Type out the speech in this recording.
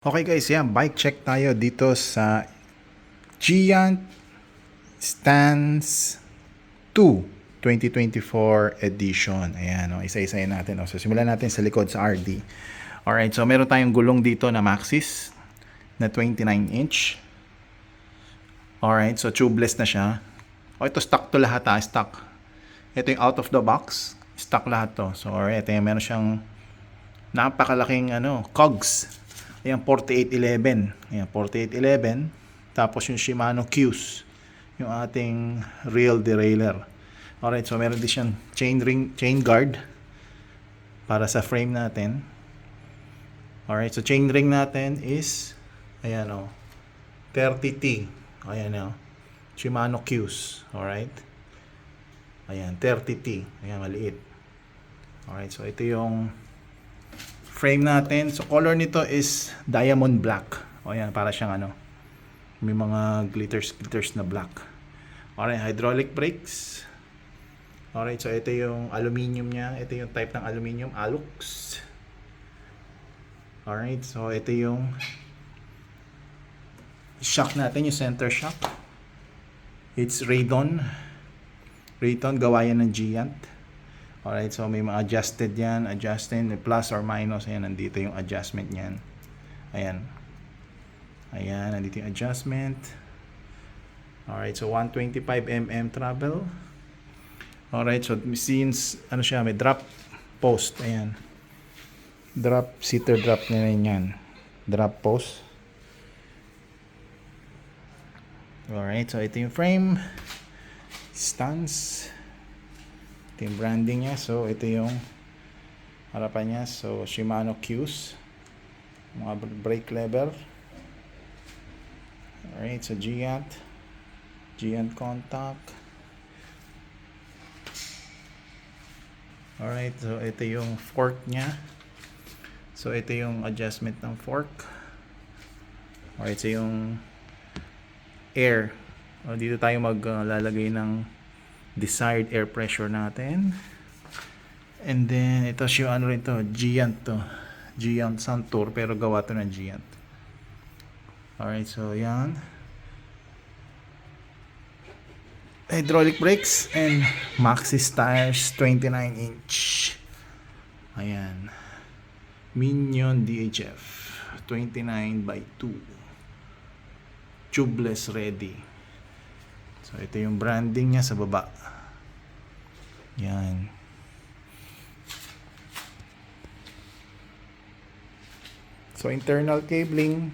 Okay guys, yan, bike check tayo dito sa Giant Stance 2 2024 edition. Ayan, isa-isayin natin. So simulan natin sa likod sa RD. Alright, so meron tayong gulong dito na Maxxis na 29-inch. Alright, so tubeless na siya. Ito stock to lahat stock. Ito yung out of the box. Stock lahat to. So alright, meron siyang napakalaking cogs. Ayan, 4811. Ayan, 4811. Tapos yung Shimano Qs, yung ating real derailleur. Alright, so meron din siyang chain guard para sa frame natin. Alright, so chain ring natin is ayan 30T. Ayan Shimano Qs. Alright. Ayan, 30T. Ayan, maliit. Alright, so ito yung frame natin. So color nito is diamond black. O yan, para siyang may mga glitters na black. Alright, hydraulic brakes. Alright, so ito yung aluminum niya. Ito yung type ng aluminum, Alux. Alright, so ito yung shock natin, yung center shock. It's Radon. Radon, gawa yan ng Giant. Alright, so may mga adjusted yan, plus or minus. Ayan, nandito yung adjustment yan. Ayan. Ayan, nandito yung adjustment. Alright, so 125mm travel. Alright, so since, siya, may drop post. Ayan. Seater drop na rin yan. Drop post. Alright, so ito yung frame. Stance. Yung branding niya, so ito yung harapan niya, so Shimano Qs, mga brake lever. Alright, so Giant contact. Alright, so ito yung fork niya, so ito yung adjustment ng fork. Alright, so yung air, dito tayo maglalagay ng desired air pressure natin. And then ito siya rin to, Giant Santur, pero gawa to ng Giant. Alright, so yan, hydraulic brakes and Maxxis tires, 29-inch. Ayan, Minion DHF 29/2, tubeless ready. So ito yung branding niya sa baba. Yan. So internal cabling.